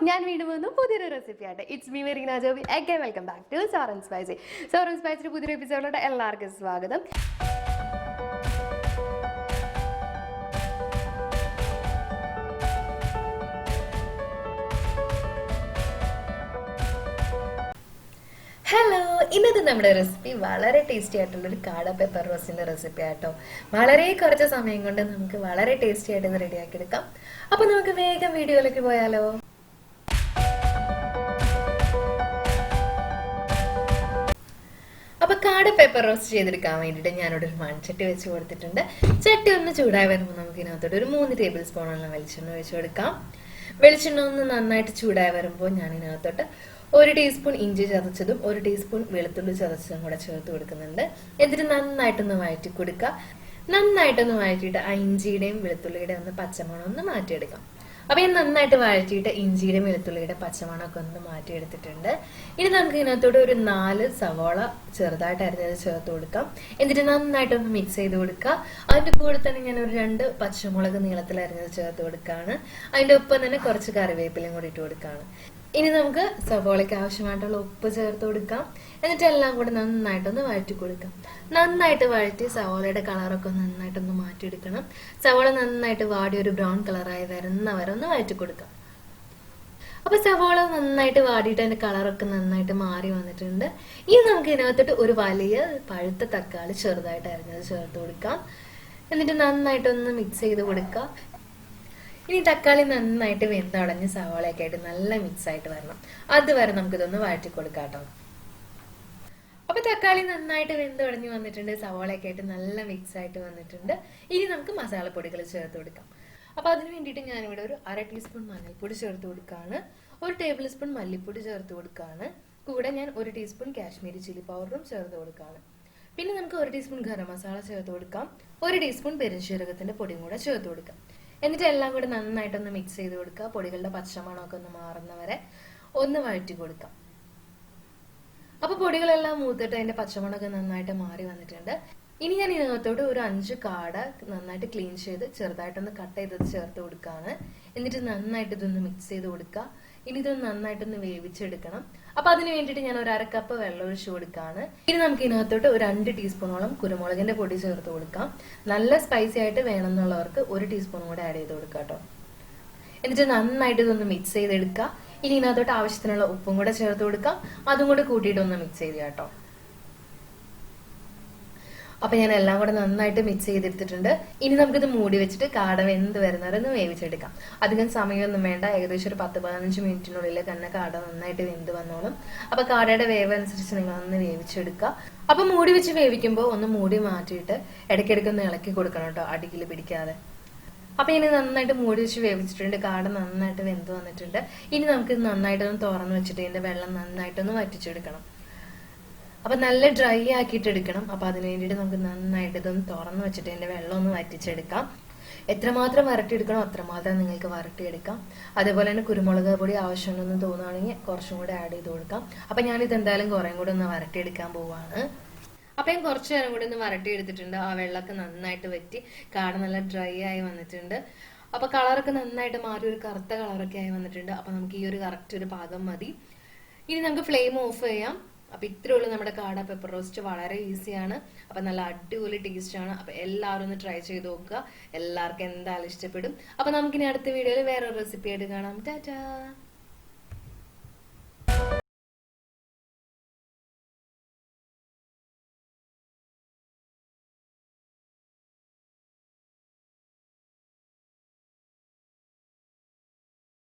ഞാൻ വീണ്ടും വന്നു പുതിയൊരു റെസിപ്പി ആയിട്ട്. It's me Verina Joby. Again welcome back to സോറൻ സ്പൈസി. സോറൻ സ്പൈസിയുടെ പുതിയൊരു എപ്പിസോഡിലോട്ട് എല്ലാവർക്കും സ്വാഗതം. ഹലോ, ഇന്നത്തെ നമ്മുടെ റെസിപ്പി വളരെ ടേസ്റ്റി ആയിട്ടുള്ളൊരു കാട പെപ്പർ റോസ്റ്റിന്റെ റെസിപ്പി ആട്ടോ. വളരെ കുറച്ച് സമയം കൊണ്ട് നമുക്ക് വളരെ ടേസ്റ്റി ആയിട്ട് ഇത് റെഡിയാക്കി എടുക്കാം. അപ്പൊ നമുക്ക് വേഗം വീഡിയോയിലേക്ക് പോയാലോ. അപ്പൊ കാട പെപ്പർ റോസ്റ്റ് ചെയ്തെടുക്കാൻ വേണ്ടിയിട്ട് ഞാനിവിടെ ഒരു മൺചട്ടി വെച്ച് കൊടുത്തിട്ടുണ്ട്. ചട്ടി ഒന്ന് ചൂടായി വരുമ്പോൾ നമുക്ക് ഇതിനകത്തോട്ട് ഒരു 3 ടേബിൾ സ്പൂണുള്ള വെളിച്ചെണ്ണ ഒഴിച്ചു കൊടുക്കാം. വെളിച്ചെണ്ണ ഒന്ന് നന്നായിട്ട് ചൂടായി വരുമ്പോൾ ഞാൻ ഇതിനകത്തോട്ട് 1 ടീസ്പൂൺ ഇഞ്ചി ചതച്ചതും 1 ടീസ്പൂൺ വെളുത്തുള്ളി ചതച്ചതും കൂടെ ചേർത്ത് കൊടുക്കുന്നുണ്ട്. എന്നിട്ട് നന്നായിട്ടൊന്ന് വഴറ്റി കൊടുക്കുക. നന്നായിട്ടൊന്ന് വഴറ്റിയിട്ട് ആ ഇഞ്ചിയുടെയും വെളുത്തുള്ളിയുടെയും ഒന്ന് പച്ചമണം ഒന്ന് മാറ്റിയെടുക്കാം. അപ്പൊ ഞാൻ നന്നായിട്ട് വഴറ്റിയിട്ട് ഇഞ്ചിയുടെയും വെളുത്തുള്ളിയുടെ പച്ചമണമൊക്കെ ഒന്ന് മാറ്റിയെടുത്തിട്ടുണ്ട്. ഇനി നമുക്ക് ഇതിനകത്തോട് ഒരു 4 സവോള ചെറുതായിട്ട് അരിഞ്ഞത് ചേർത്ത് കൊടുക്കാം. എന്നിട്ട് നന്നായിട്ടൊന്ന് മിക്സ് ചെയ്ത് കൊടുക്കുക. അതിന്റെ കൂടെ തന്നെ ഞാൻ ഒരു 2 പച്ചമുളക് നീളത്തിൽ അരിഞ്ഞത് ചേർത്ത് കൊടുക്കുകയാണ്. അതിന്റെ ഒപ്പം തന്നെ കുറച്ച് കറിവേപ്പിലയും കൂടി ഇട്ട് കൊടുക്കുകയാണ്. ഇനി നമുക്ക് സവോളയ്ക്ക് ആവശ്യമായിട്ടുള്ള ഉപ്പ് ചേർത്ത് കൊടുക്കാം. എന്നിട്ട് എല്ലാം കൂടെ നന്നായിട്ടൊന്ന് വഴറ്റി കൊടുക്കാം. നന്നായിട്ട് വഴറ്റി സവോളയുടെ കളറൊക്കെ നന്നായിട്ടൊന്ന് മാറ്റിയെടുക്കണം. സവോള നന്നായിട്ട് വാടി ഒരു ബ്രൗൺ കളറായി വരുന്നവരെ ഒന്ന് വഴറ്റി കൊടുക്കാം. അപ്പൊ സവോള നന്നായിട്ട് വാടിയിട്ട് അതിന്റെ കളറൊക്കെ നന്നായിട്ട് മാറി വന്നിട്ടുണ്ട്. ഇനി നമുക്ക് ഇതിനകത്തോട്ട് ഒരു വലിയ പഴുത്ത തക്കാളി ചെറുതായിട്ട് അരിഞ്ഞത് ചേർത്ത് കൊടുക്കാം. എന്നിട്ട് നന്നായിട്ടൊന്ന് മിക്സ് ചെയ്ത് കൊടുക്കാം. ഇനി തക്കാളി നന്നായിട്ട് വെന്തടഞ്ഞ് സവാളയൊക്കെ ആയിട്ട് നല്ല മിക്സ് ആയിട്ട് വരണം. അതുവരെ നമുക്കിതൊന്ന് വഴറ്റി കൊടുക്കാം കേട്ടോ. അപ്പൊ തക്കാളി നന്നായിട്ട് വെന്തടഞ്ഞ് വന്നിട്ടുണ്ട്. സവാളയൊക്കെ ആയിട്ട് നല്ല മിക്സ് ആയിട്ട് വന്നിട്ടുണ്ട്. ഇനി നമുക്ക് മസാലപ്പൊടികൾ ചേർത്ത് കൊടുക്കാം. അപ്പൊ അതിന് വേണ്ടിയിട്ട് ഞാനിവിടെ ഒരു 1/2 ടീസ്പൂൺ മഞ്ഞൾപ്പൊടി ചേർത്ത് കൊടുക്കുകയാണ്. 1 ടേബിൾ സ്പൂൺ മല്ലിപ്പൊടി ചേർത്ത് കൊടുക്കുകയാണ്. കൂടെ ഞാൻ 1 ടീസ്പൂൺ കാശ്മീരി ചില്ലി പൗഡറും ചേർത്ത് കൊടുക്കുകയാണ്. പിന്നെ നമുക്ക് 1 ടീസ്പൂൺ ഗരം മസാല ചേർത്ത് കൊടുക്കാം. 1 ടീസ്പൂൺ പെരുംജീരകത്തിന്റെ പൊടിയും കൂടെ ചേർത്ത് കൊടുക്കാം. എന്നിട്ട് എല്ലാം കൂടെ നന്നായിട്ടൊന്ന് മിക്സ് ചെയ്ത് കൊടുക്കുക. പൊടികളുടെ പച്ചമണമൊക്കെ ഒന്ന് മാറുന്നവരെ ഒന്ന് വഴറ്റി കൊടുക്കാം. അപ്പൊ പൊടികളെല്ലാം മൂത്തിട്ട് അതിന്റെ പച്ചമണമൊക്കെ നന്നായിട്ട് മാറി വന്നിട്ടുണ്ട്. ഇനി ഞാൻ ഇതിനകത്തോട്ട് ഒരു 5 കാട നന്നായിട്ട് ക്ലീൻ ചെയ്ത് ചെറുതായിട്ടൊന്ന് കട്ട് ചെയ്തത് ചേർത്ത് കൊടുക്കുകയാണ്. എന്നിട്ട് നന്നായിട്ട് ഇതൊന്ന് മിക്സ് ചെയ്ത് കൊടുക്കുക. ഇനി ഇതൊന്ന് നന്നായിട്ടൊന്ന് വേവിച്ചെടുക്കണം. അപ്പൊ അതിന് വേണ്ടിയിട്ട് ഞാൻ ഒരു 1/2 കപ്പ് വെള്ളം ഒഴിച്ചു കൊടുക്കുകയാണ്. ഇനി നമുക്ക് ഇതിനകത്തോട്ട് ഒരു 2 ടീസ്പൂണോളം കുരുമുളകിന്റെ പൊടി ചേർത്ത് കൊടുക്കാം. നല്ല സ്പൈസി ആയിട്ട് വേണമെന്നുള്ളവർക്ക് 1 ടീസ്പൂൺ കൂടെ ആഡ് ചെയ്ത് കൊടുക്കാം കേട്ടോ. എന്നിട്ട് നന്നായിട്ട് ഇതൊന്ന് മിക്സ് ചെയ്തെടുക്കുക. ഇനി ഇതിനകത്തോട്ട് ആവശ്യത്തിനുള്ള ഉപ്പും കൂടെ ചേർത്ത് കൊടുക്കാം. അതും കൂടെ കൂട്ടിയിട്ട് ഒന്ന് മിക്സ് ചെയ്ത് കേട്ടോ. അപ്പൊ ഞാൻ എല്ലാം കൂടെ നന്നായിട്ട് മിക്സ് ചെയ്തെടുത്തിട്ടുണ്ട്. ഇനി നമുക്കിത് മൂടി വെച്ചിട്ട് കാട വെന്ത് വരുന്നവരെ ഒന്ന് വേവിച്ചെടുക്കാം. അധികം സമയമൊന്നും വേണ്ട. ഏകദേശം ഒരു 10-15 മിനിറ്റിനുള്ളിൽ തന്നെ കാട നന്നായിട്ട് വെന്ത് വന്നോളും. അപ്പൊ കാടയുടെ വേവ് അനുസരിച്ച് നിങ്ങൾ ഒന്ന് വേവിച്ചെടുക്കുക. അപ്പൊ മൂടി വെച്ച് വേവിക്കുമ്പോൾ ഒന്ന് മൂടി മാറ്റിയിട്ട് ഇടയ്ക്കിടയ്ക്ക് ഒന്ന് ഇളക്കി കൊടുക്കണം കേട്ടോ, അടിയിൽ പിടിക്കാതെ. അപ്പൊ ഇനി നന്നായിട്ട് മൂടി വെച്ച് വേവിച്ചിട്ടുണ്ട്. കാട നന്നായിട്ട് വെന്ത് വന്നിട്ടുണ്ട്. ഇനി നമുക്ക് നന്നായിട്ടൊന്ന് തുറന്നു വെച്ചിട്ട് ഇതിന്റെ വെള്ളം നന്നായിട്ടൊന്ന് വറ്റിച്ചെടുക്കണം. അപ്പൊ നല്ല ഡ്രൈ ആക്കിയിട്ട് എടുക്കണം. അപ്പൊ അതിന് വേണ്ടിയിട്ട് നമുക്ക് നന്നായിട്ട് ഇതൊന്ന് തുറന്നു വെച്ചിട്ട് ഇതിന്റെ വെള്ളം ഒന്ന് വറ്റിച്ചെടുക്കാം. എത്രമാത്രം വരട്ടിയെടുക്കണോ അത്രമാത്രം നിങ്ങൾക്ക് വരട്ടിയെടുക്കാം. അതേപോലെ തന്നെ കുരുമുളക് പൊടി ആവശ്യമുണ്ടെന്ന് തോന്നുകയാണെങ്കിൽ കുറച്ചും കൂടെ ആഡ് ചെയ്ത് കൊടുക്കാം. അപ്പൊ ഞാനിത് എന്തായാലും കുറേം കൂടെ ഒന്ന് വരട്ടിയെടുക്കാൻ പോവാണ്. അപ്പൊ ഞാൻ കുറച്ചു നേരം കൂടെ ഒന്ന് വരട്ടിയെടുത്തിട്ടുണ്ട്. ആ വെള്ളമൊക്കെ നന്നായിട്ട് വറ്റി കാട നല്ല ഡ്രൈ ആയി വന്നിട്ടുണ്ട്. അപ്പൊ കളറൊക്കെ നന്നായിട്ട് മാറി ഒരു കറുത്ത കളറൊക്കെ ആയി വന്നിട്ടുണ്ട്. അപ്പൊ നമുക്ക് ഈ ഒരു കറക്റ്റ് ഒരു പാകം മതി. ഇനി നമുക്ക് ഫ്ലെയിം ഓഫ് ചെയ്യാം. അപ്പൊ ഇത്രേ ഉള്ളൂ നമ്മുടെ കാട പെപ്പർ റോസ്റ്റ്. വളരെ ഈസിയാണ്. അപ്പൊ നല്ല അടിപൊളി ടേസ്റ്റ് ആണ്. അപ്പൊ എല്ലാവരും ഒന്ന് ട്രൈ ചെയ്ത് നോക്കുക. എല്ലാവർക്കും എന്തായാലും ഇഷ്ടപ്പെടും. അപ്പൊ നമുക്കിനി അടുത്ത വീഡിയോയിൽ വേറൊരു റെസിപ്പി ആയിട്ട് കാണാം. ടാറ്റാ.